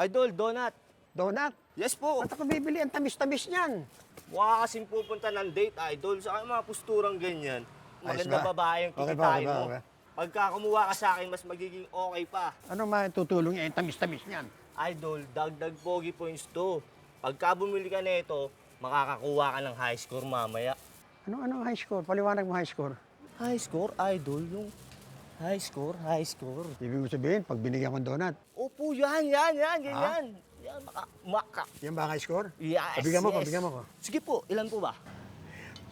Idol, donut. Donut? Yes po. Ba't ako bibili? Ang tamis-tamis niyan. Mukha kasing pupunta ng date, idol. Sa mga posturang ganyan. Ayos Maganda ba? babae ang Okay ba, kikitain okay ba, mo. okay. Pagka kumuha ka sa akin, mas magiging okay pa. Ano matutulong niya yung tamis-tamis niyan? Idol, dagdag pogi points to. Pagka bumili ka nito, makakakuha ka ng high score mamaya. Ano high score? Paliwanag mo high score. High score, idol? Yung high score, high score. Ibig mo sabihin, pag binigyan ko ng donut, Opo, ganyan. Yan, maka. yan ba ang high score? Yes, Pabigyan mo ko, yes. pabigyan mo ko. Sige po, ilan po ba?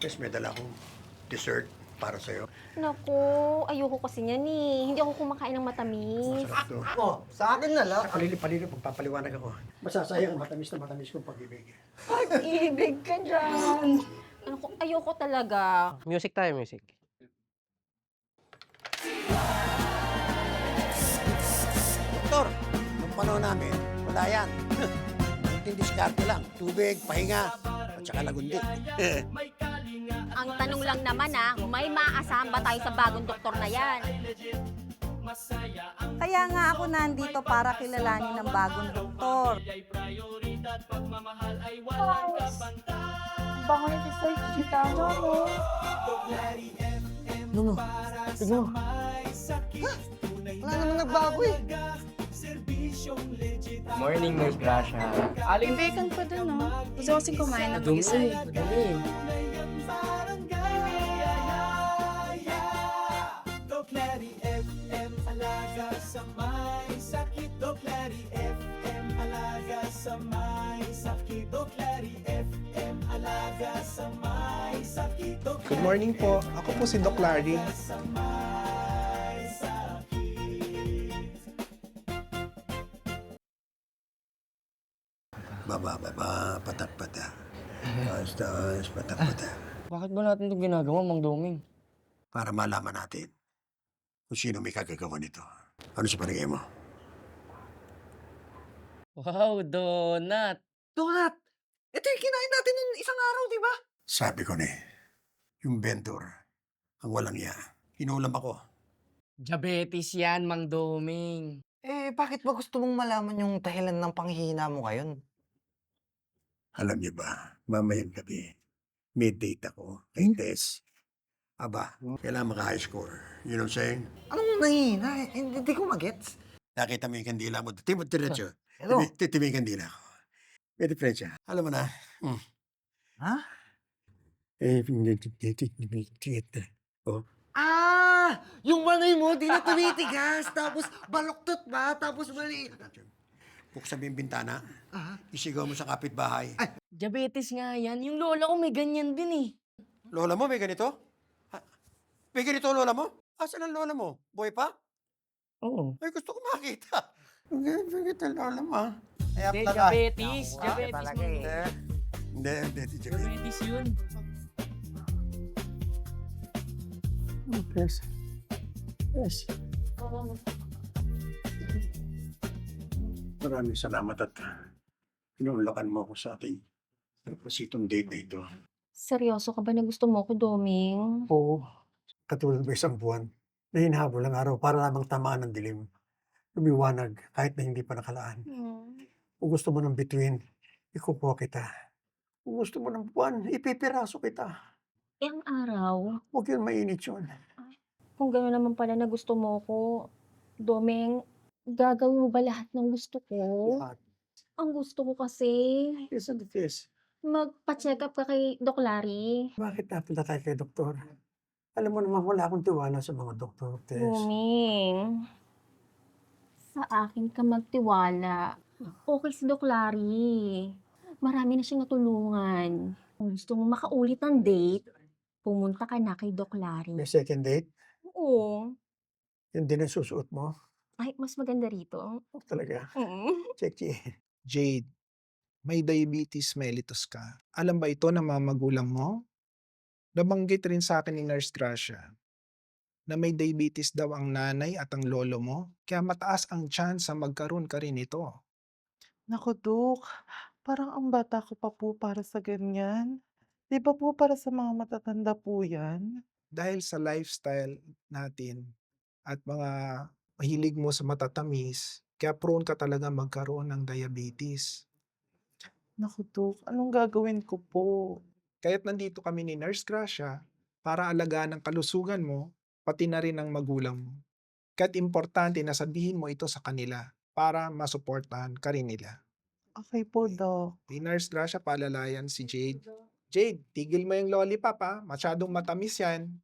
Yes, may dala akong dessert para sa'yo. Naku, ayoko kasi niyan eh. Hindi ako kumakain ng matamis. Masarap to. Oh, sa akin na lang. Palilip, pagpapaliwanag ako. Masasayang ang matamis na matamis kong pag-ibig. Pag-ibig ka dyan. Naku, ayoko talaga. Music tayo, music. Doktor, nung panahon namin, wala yan. Kunting diskarte lang. Tubig, pahinga, at saka lagundi. Ang tanong lang naman may maaasahan ba tayo sa bagong doktor na yan? Kaya nga ako nandito para kilalanin ng bagong doktor. Bango yung research kita, no? No. Tignan mo. Wala naman nagbago eh. Morning, Nurse Gracia. Aling vacant pa dun, no? Gusto ko kasing kumain na mag-isa eh. Madali. Good morning po. Ako po si Doc Larry. Baba, patak-patak. Taas, patak-patak. Bakit ba natin ito ginagawa, Mang Doming? Para malaman natin kung sino may kagagawa nito. Ano sa palagay mo? Wow, donut! Donut! Ito yung kinain natin nung isang araw, di ba? Sabi ko na yung vendor, ang walang iya. Inulam ako. Diabetes yan, Mang Doming. Bakit ba gusto mong malaman yung dahilan ng panghihina mo ngayon? Alam niyo ba, mamayang gabi, may date ako kay Tess. Aba, kailangan maka-high score. You know what I'm saying? Anong nanghihina? Hindi ko magets. Nakita mo yung kandila mo. Timot diretso. Hello? Titimi yung kandila ko. May diferensya. Alam mo na. Ha? Oh. Yung manay mo, di na tumitigas. Tapos baloktot ba? Tapos mali. Buksan mo yung bintana. Isigaw mo sa kapitbahay. Diabetes nga yan. Yung lola ko may ganyan din eh. Lola mo, may ganito? May ganito lola mo? Asan ang lola mo? Boy pa? Oo. Ay, gusto ko makita. Ang ganito lola mo. Hindi, diabetes. Diabetes, Mang Doming. Hindi, diabetes. Diabetes yun. Yes. Yes. Maraming salamat at inulakan mo ako sa ating pasitong date na ito. Seryoso ka ba na gusto mo ko, Doming? Oo. Katulad mo isang buwan na hinahabol ang araw para lamang tamaan ng dilim. Lumiwanag kahit na hindi pa nakalaan. Kung gusto mo ng bituin, ikukuha kita. Kung gusto mo ng buwan, ipipiraso kita. Ang araw, Huwag yun mainit yun. kung gano'n naman pala na gusto mo ko, Doming, gagawin mo ba lahat ng gusto ko? Lahat. Ang gusto ko kasi, Yes and it is. magpa-check up ka kay Doc Larry. Bakit napunta tayo kay doktor? Alam mo naman, wala akong tiwala sa mga doktor, Tess. Doming, sa akin ka magtiwala. Okay si Doc Larry. Marami na siyang natulungan. Kung gusto mo makaulit ng date, pumunta ka na kay Doc Larry. May second date? Oo. Yun din ang susuot mo? Ay, mas maganda rito. Oh, talaga? Mm. Check. Jade, may diabetes mellitus ka. Alam ba ito ng mga magulang mo? Nabanggit rin sa akin ni Nurse Gracia na may diabetes daw ang nanay at ang lolo mo, kaya mataas ang chance na magkaroon ka rin ito. Naku, Dok. Parang ang bata ko pa po para sa ganyan. Di ba po para sa mga matatanda po yan? Dahil sa lifestyle natin at mga mahilig mo sa matatamis, Kaya prone ka talaga magkaroon ng diabetes. Naku, Dok, anong gagawin ko po? Kaya't nandito kami ni Nurse Gracia para alagaan ang kalusugan mo, pati na rin ang magulang mo. Kaya't importante na sabihin mo ito sa kanila para masuportahan ka rin nila. Okay po, Dok. Ni Nurse Gracia, paalalayan si Jade. Jade, tigil mo yung lollipop ha. Masyadong matamis yan.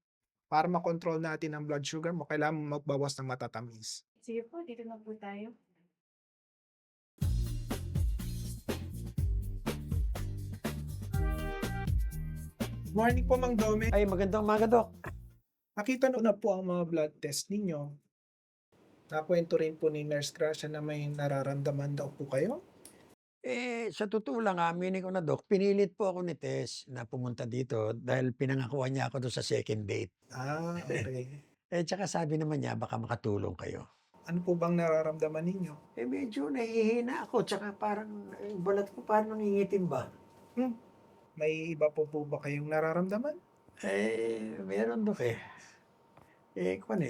Para makontrol natin ang blood sugar mo, kailangan mo magbawas ng matatamis. Sige po, dito na po tayo. Morning po, Mang Dome. Ay, magandang umaga, Dok. Nakita na po ang mga blood test ninyo. Nakwento rin po ni Nurse Gracia na may nararamdaman daw po kayo. Sa totoo lang, aminin ko na, Dok, pinilit po ako ni Tess na pumunta dito dahil pinangakuan niya ako doon sa second date. Ah, okay. Tsaka sabi naman niya, baka makatulong kayo. Ano po bang nararamdaman ninyo? Medyo nahihina ako, tsaka parang balat ko parang nangingitim ba? May iba po ba kayong nararamdaman? Meron, Dok kwan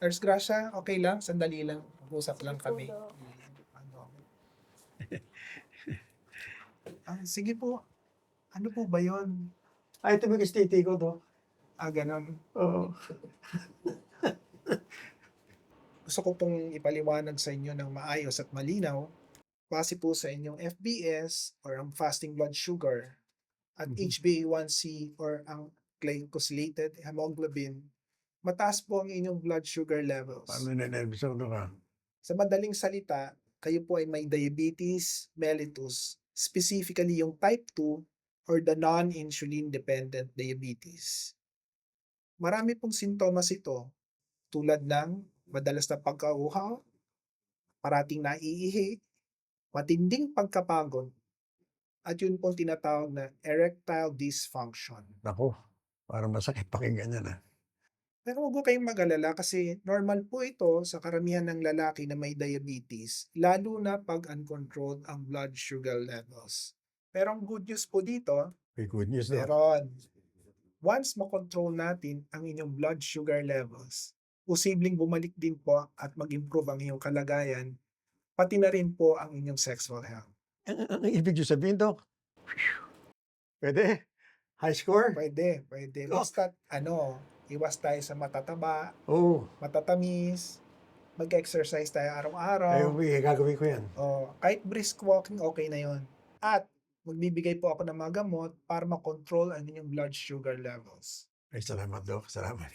Nurse Gracia, okay lang? Sandali lang. Mag-usap lang kami. Sige po. Ano po ba yon? Ay, tumigis titi ko, Dok. Ganon. Oo. Gusto ko pong ipaliwanag sa inyo ng maayos at malinaw base po sa inyong FBS or ang fasting blood sugar at HbA1c or ang glycosylated hemoglobin, mataas po ang inyong blood sugar levels. Paano na-nervous ako, Dok? Sa madaling salita, kayo po ay may diabetes mellitus, specifically yung type 2 or the non-insulin dependent diabetes. Marami pong sintomas ito tulad ng madalas na pagkauhaw, parating naiihi, matinding pagkapagod, at yun pong tinatawag na erectile dysfunction. Naku, parang masakit pakinggan yan, Pero huwag kayong mag-alala kasi normal po ito sa karamihan ng lalaki na may diabetes, lalo na pag uncontrolled ang blood sugar levels. Pero ang good news po dito, May good news, Dok. meron. Once makontrol natin ang inyong blood sugar levels, posibleng bumalik din po at mag-improve ang inyong kalagayan, pati na rin po ang inyong sexual health. Ang ibig nyo sabihin, Dok? Pwede? High score? Pwede. Oh. Basta, iwas tayo sa matataba, Oo. matatamis, mag-exercise tayo Ay, araw-araw. gagawin ko yan. Kahit brisk walking, okay na yon. At magbibigay po ako ng mga gamot para makontrol ang inyong blood sugar levels. Ay, salamat, Dok. Salamat.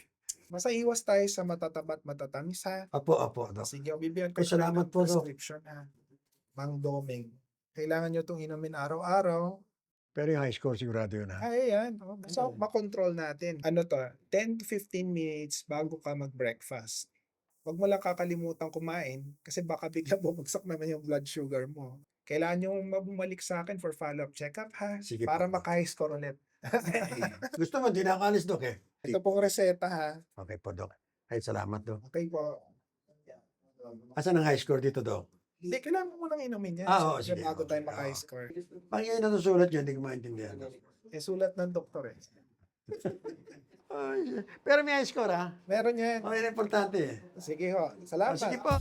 Basta iwas tayo sa matatabat matatamis ha. Apo, Dok. Sige, bibigyan ko Ay, salamat ng po, Dok. prescription ha. Mang Doming. Kailangan nyo itong inumin araw-araw. Pero yung high score sigurado yun, ha? Ay, yan. Basta makontrol natin. 10 to 15 minutes bago ka mag-breakfast. Huwag mo lang kakalimutan kumain kasi baka bigla bumagsak naman yung blood sugar mo. Kailangan nyo bumalik sa akin for follow-up check-up ha. Sige Para po. maka-high score ulit. Gusto mo, di na ako alis, Dok, Ito pong reseta ha. Okay po, Dok. Ay, salamat, Dok. Okay po. Asan ang high score dito, Dok? Hindi, kailangan mo nang inumin yan. Oo, Siyempre, sige. bago tayo Okay, maka-high oo. score. Pag yan natusulat yun, hindi ko maintindihan. Sulat ng doktor eh. Ay, pero may high score, ha? Meron yan. Okay, na importante, eh. Sige ho. Salamat. Sige po.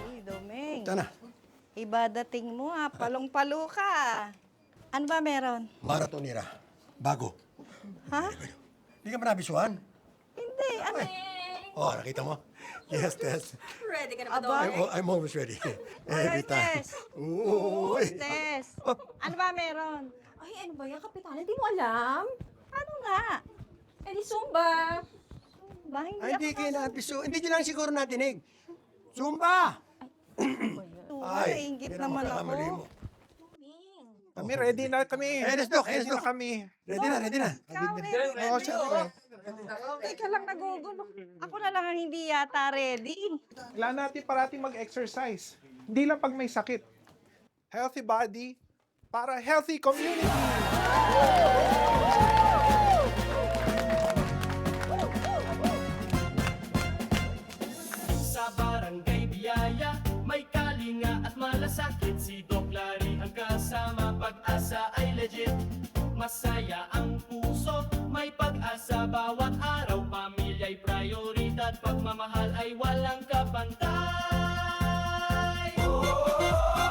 Uy, Domeng. Ito na. Iba dating mo ha. Palong-palo ka. Ano ba meron? Marathonera. Bago. Ha? Hindi ka manabisuhan. Hindi. Ano? Oh, nakita mo? Yes, Tess. Ready ka na Aba, I'm always ready. Every Alright, time. Tess. Oo. Tess. Ano ba meron? Ay, ano ba yan, Kapitana? Di mo alam? Ano nga? Eh, di Zumba. Ba, hindi Ay, hindi ako kayo nabiso. Hindi nyo lang siguro natinig. Zumba! Naiingit naman ako. pagkakamali mo. Kami ready na kami. Ready na, Ready na kami. Ready na. Ikaw, ready? Oo, syempre. Ikaw lang nagugulo. Ako na lang ang hindi yata ready. Kailangan natin parating mag-exercise. Hindi lang pag may sakit. Healthy body para healthy community. sa Barangay Biyaya, may kalinga at malasakit. Si Doc Larry ang kasama, pag-asa ay legit. Masaya ang puso, may pag-asa bawat araw. Pamilya'y prioridad, pagmamahal ay walang kapantay.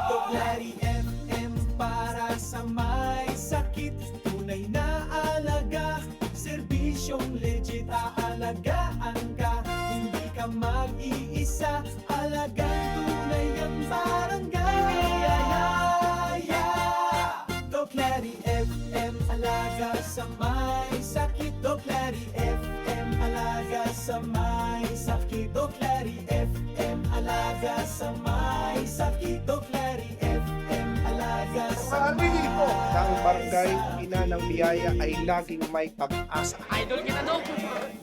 Doc Larry FM para sa may sakit. Tunay na alaga, serbisyong legit. Aalagaan ka, hindi ka mag-iisa. Alagang tunay ang barangay Biyaya. Doc Larry FM, alaga sa may sakit. Doc Larry FM, alaga sa may sakit. Doc Larry FM, alaga sa may sakit. Doc Larry FM, alaga sa may Ang barangay ina ng biyaya ay laging may pag-asa. Idol kita, Doc!